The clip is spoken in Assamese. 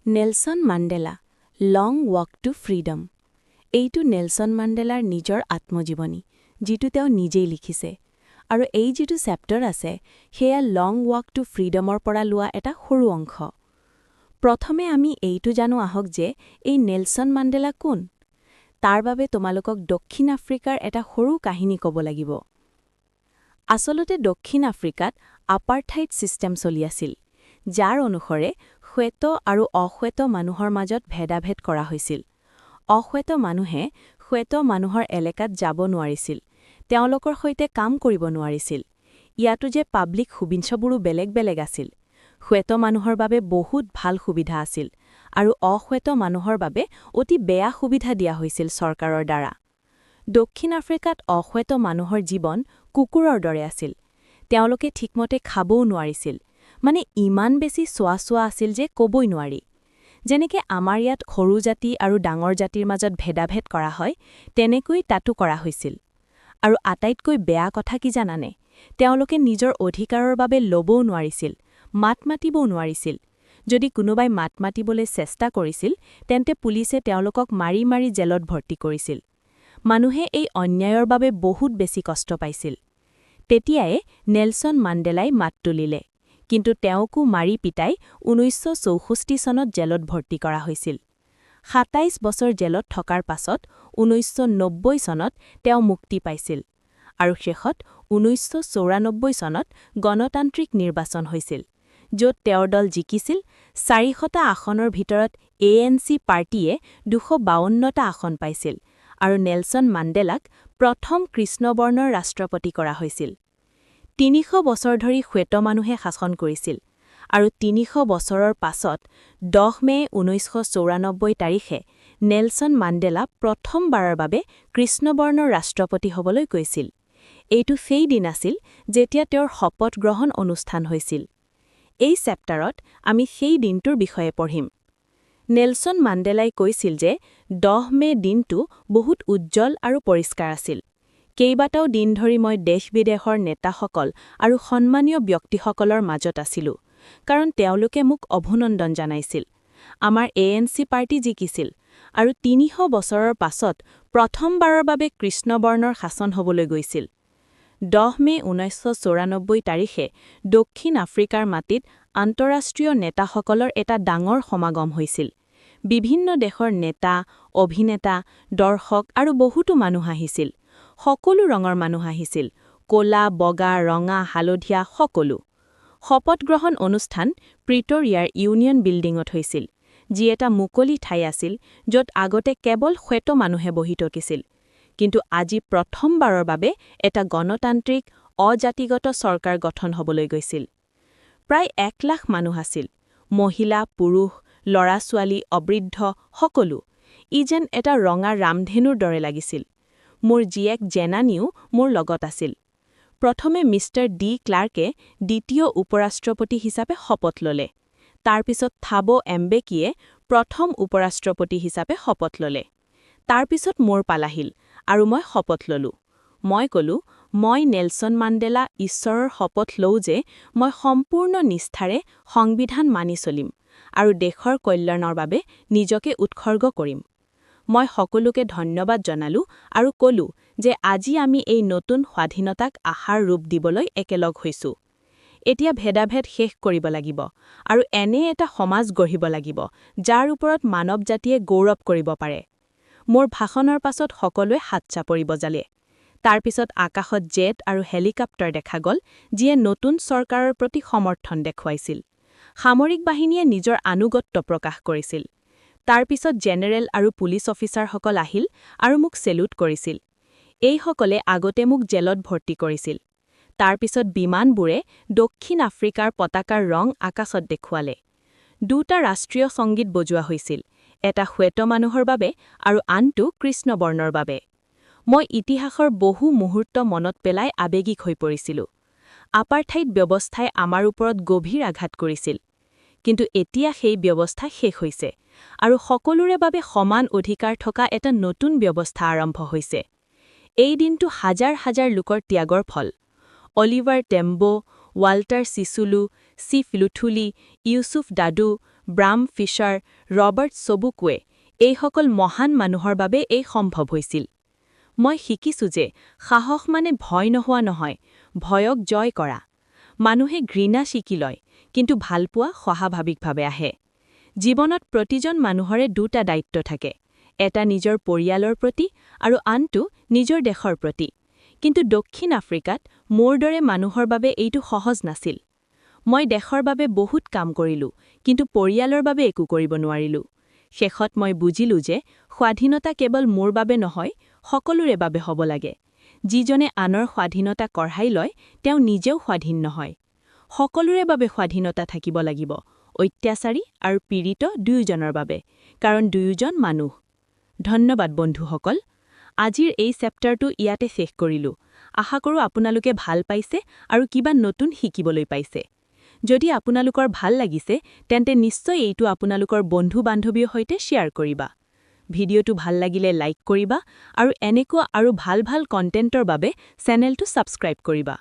Nelson Mandela long walk to freedom এইটো নেলছন মাণ্ডেলাৰ নিজৰ আত্মজীৱনী যিটো তেওঁ নিজেই লিখিছে আৰু এই যিটো চেপ্টাৰ আছে সেয়া লং ৱাক টু ফ্ৰীডমৰ পৰা লোৱা এটা সৰু অংশ প্ৰথমে আমি এইটো জানো আহক যে এই নেলছন মাণ্ডেলা কোন তাৰ বাবে তোমালোকক দক্ষিণ আফ্ৰিকাৰ এটা সৰু কাহিনী ক'ব লাগিব আচলতে দক্ষিণ আফ্ৰিকাত আপাৰথাইড ছিষ্টেম চলি আছিল যাৰ অনুসৰে শ্বেত আৰু অশ্বেত মানুহৰ মাজত ভেদাভেদ কৰা হৈছিল অশ্বেত মানুহে শ্বেত মানুহৰ এলেকাত যাব নোৱাৰিছিল তেওঁলোকৰ সৈতে কাম কৰিব নোৱাৰিছিল ইয়াতো যে পাব্লিক সুবিধাবোৰো বেলেগ বেলেগ আছিল শ্বেত মানুহৰ বাবে বহুত ভাল সুবিধা আছিল আৰু অশ্বেত মানুহৰ বাবে অতি বেয়া সুবিধা দিয়া হৈছিল চৰকাৰৰ দ্বাৰা দক্ষিণ আফ্ৰিকাত অশ্বেত মানুহৰ জীৱন কুকুৰৰ দৰে আছিল তেওঁলোকে ঠিকমতে খাবও নোৱাৰিছিল মানে ইমান বেছি চোৱা আছিল যে ক'বই নোৱাৰি যেনেকে আমাৰ ইয়াত সৰু জাতি আৰু ডাঙৰ জাতিৰ মাজত ভেদাভেদ কৰা হয় তেনেকৈ তাতো কৰা হৈছিল আৰু আটাইতকৈ বেয়া কথা কি জানানে তেওঁলোকে নিজৰ অধিকাৰৰ বাবে ল'বও নোৱাৰিছিল মাত মাতিবও নোৱাৰিছিল যদি কোনোবাই মাত মাতিবলৈ চেষ্টা কৰিছিল তেন্তে পুলিচে তেওঁলোকক মাৰি মাৰি জেলত ভৰ্তি কৰিছিল মানুহে এই অন্যায়ৰ বাবে বহুত বেছি কষ্ট পাইছিল তেতিয়াই নেলছন মাণ্ডেলাই মাত তুলিলে কিন্তু তেওঁকো মাৰি পিটাই ১৯৬৪ চনত জেলত ভৰ্তি কৰা হৈছিল ২৭ বছৰ জেলত থকাৰ পাছত ১৯৯০ চনত তেওঁ মুক্তি পাইছিল আৰু শেষত ১৯৯৪ চনত গণতান্ত্ৰিক নিৰ্বাচন হৈছিল য'ত তেওঁৰ দল জিকিছিল ৪০০টা আসনৰ ভিতৰত ANC পাৰ্টীয়ে ২৫২টা আসন পাইছিল আৰু নেলছন মাণ্ডেলাক প্ৰথম কৃষ্ণবৰ্ণৰ ৰাষ্ট্ৰপতি কৰা হৈছিল ৩০০ বছৰ ধৰি শ্বেত মানুহে শাসন কৰিছিল আৰু ৩০০ বছৰৰ পাছত ১০ মে ১৯৯৪ তাৰিখে নেলছন মাণ্ডেলা প্ৰথমবাৰৰ বাবে কৃষ্ণবৰ্ণৰ ৰাষ্ট্ৰপতি হ'বলৈ গৈছিল এইটো সেই দিন আছিল যেতিয়া তেওঁৰ শপত গ্ৰহণ অনুষ্ঠান হৈছিল এই চেপ্টাৰত আমি সেই দিনটোৰ বিষয়ে পঢ়িম নেলছন মাণ্ডেলাই কৈছিল যে ১০ মে দিনটো বহুত উজ্জ্বল আৰু পৰিষ্কাৰ আছিল কেইবাটাও দিন ধৰি মই দেশ-বিদেশৰ নেতাসকল আৰু সন্মানীয় ব্যক্তিসকলৰ মাজত আছিলোঁ কাৰণ তেওঁলোকে মোক অভিনন্দন জনাইছিল আমাৰ ANC পাৰ্টি জিকিছিল আৰু ৩০০ বছৰৰ পাছত প্ৰথমবাৰৰ বাবে কৃষ্ণবৰ্ণৰ শাসন হ'বলৈ গৈছিল ১০ মে ১৯৯৪ তাৰিখে দক্ষিণ আফ্ৰিকাৰ মাটিত আন্তঃৰাষ্ট্ৰীয় নেতাসকলৰ এটা ডাঙৰ সমাগম হৈছিল বিভিন্ন দেশৰ নেতা অভিনেতা দৰ্শক আৰু বহুতো মানুহ আহিছিল সকলো ৰঙৰ মানুহ আহিছিল ক'লা বগা ৰঙা হালধীয়া সকলো শপত গ্ৰহণ অনুষ্ঠান প্ৰিটৰিয়াৰ ইউনিয়ন বিল্ডিঙত হৈছিল যি এটা মুকলি ঠাই আছিল য'ত আগতে কেৱল শ্বেত মানুহে বহি থাকিছিল কিন্তু আজি প্ৰথমবাৰৰ বাবে এটা গণতান্ত্ৰিক অজাতিগত চৰকাৰ গঠন হ'বলৈ গৈছিল প্ৰায় ১ লাখ মানুহ আছিল মহিলা পুৰুষ ল'ৰা-ছোৱালী অবৃদ্ধ সকলো ই যেন এটা ৰঙা ৰামধেনুৰ দৰে লাগিছিল মোৰ জীয়েক জেনানীও মোৰ লগত আছিল প্ৰথমে মিষ্টাৰ ডি ক্লাৰ্কে দ্বিতীয় উপৰাষ্ট্ৰপতি হিচাপে শপত ল'লে তাৰপিছত থাবো এম্বেকিয়ে প্ৰথম উপৰাষ্ট্ৰপতি হিচাপে শপত ল'লে তাৰপিছত মোৰ পালাহিল আৰু মই শপত ল'লো মই ক'লো মই নেলছন মাণ্ডেলা ঈশ্বৰৰ শপত লওঁ যে মই সম্পূৰ্ণ নিষ্ঠাৰে সংবিধান মানি চলিম আৰু দেশৰ কল্যাণৰ বাবে নিজকে উৎসৰ্গ কৰিম মই সকলোকে ধন্যবাদ জনালো আৰু ক'লো যে আজি আমি এই নতুন স্বাধীনতাক আশাৰ ৰূপ দিবলৈ একেলগ হৈছো এতিয়া ভেদাভেদ শেষ কৰিব লাগিব আৰু এনে এটা সমাজ গঢ়িব লাগিব যাৰ ওপৰত মানৱ জাতিয়ে গৌৰৱ কৰিব পাৰে মোৰ ভাষণৰ পাছত সকলোৱে হাত চাপৰি বজালে তাৰপিছত আকাশত জেট আৰু হেলিকপ্টাৰ দেখা গ'ল যিয়ে নতুন চৰকাৰৰ প্ৰতি সমৰ্থন দেখুৱাইছিল সামৰিক বাহিনীয়ে নিজৰ আনুগত্য প্ৰকাশ কৰিছিল তাৰপিছত জেনেৰেল আৰু পুলিচ অফিচাৰসকল আহিল আৰু মোক চেলুট কৰিছিল এইসকলে আগতে মোক জেলত ভৰ্তি কৰিছিল তাৰপিছত বিমানবোৰে দক্ষিণ আফ্ৰিকাৰ পতাকাৰ ৰং আকাশত দেখুৱালে দুটা ৰাষ্ট্ৰীয় সংগীত বজোৱা হৈছিল এটা শ্বেত মানুহৰ বাবে আৰু আনটো কৃষ্ণবৰ্ণৰ বাবে মই ইতিহাসৰ বহু মুহূৰ্ত মনত পেলাই আৱেগিক হৈ পৰিছিলোঁ আপাৰথাইড ব্যৱস্থাই আমাৰ ওপৰত গভীৰ আঘাত কৰিছিল কিন্তু এতিয়া সেই ব্যৱস্থা শেষ হৈছে আৰু সকলোৰে বাবে সমান অধিকাৰ থকা এটা নতুন ব্যৱস্থা আৰম্ভ হৈছে এই দিনটো হাজাৰ হাজাৰ লোকৰ ত্যাগৰ ফল Oliver Temba Walter চিচুলু chief লুথুলি Yusuf দাদু ব্ৰাম ফিছাৰ, ৰবাৰ্ট ছবুকুৱে এইসকল মহান মানুহৰ বাবে এই সম্ভৱ হৈছিল। মই শিকিছোঁ যে সাহস মানে ভয় নোহোৱা নহয়, ভয়ক জয় কৰা। মানুহে ঘৃণা শিকি লয়, কিন্তু ভালপোৱা স্বাভাৱিকভাৱে আহে। জীৱনত প্ৰতিজন মানুহৰে দুটা দায়িত্ব থাকে, এটা নিজৰ পৰিয়ালৰ প্ৰতি আৰু আনটো নিজৰ দেশৰ প্ৰতি। কিন্তু দক্ষিণ আফ্ৰিকাত মোৰ দৰে মানুহৰ বাবে এইটো সহজ নাছিল। মই দেশৰ বাবে বহুত কাম কৰিলোঁ, কিন্তু পৰিয়ালৰ বাবে একো কৰিব নোৱাৰিলোঁ। শেষত মই বুজিলোঁ যে স্বাধীনতা কেৱল মোৰ বাবে নহয়, সকলোৰে বাবে হ'ব লাগে। যিজনে আনৰ স্বাধীনতা কঢ়াই লয়, তেওঁ নিজেও স্বাধীন নহয়। সকলোৰে বাবে স্বাধীনতা থাকিব লাগিব, অত্যাচাৰী আৰু পীড়িত দুয়োজনৰ বাবে, কাৰণ দুয়োজন মানুহ। ধন্যবাদ বন্ধুসকল। আজিৰ এই চেপ্টাৰটো ইয়াতে শেষ কৰিলোঁ। আশা কৰোঁ আপোনালোকে ভাল পাইছে আৰু কিবা নতুন শিকিবলৈ পাইছে। যদি আপোনালোকৰ ভাল লাগিছে, তেন্তে নিশ্চয় এইটো আপোনালোকৰ বন্ধু-বান্ধৱীৰ সৈতে শ্বেয়াৰ কৰিবা। ভিডিঅ'টো ভাল লাগিলে লাইক কৰিবা আৰু এনেকুৱা আৰু ভাল ভাল কণ্টেণ্টৰ বাবে চেনেলটো ছাবস্ক্ৰাইব কৰিবা।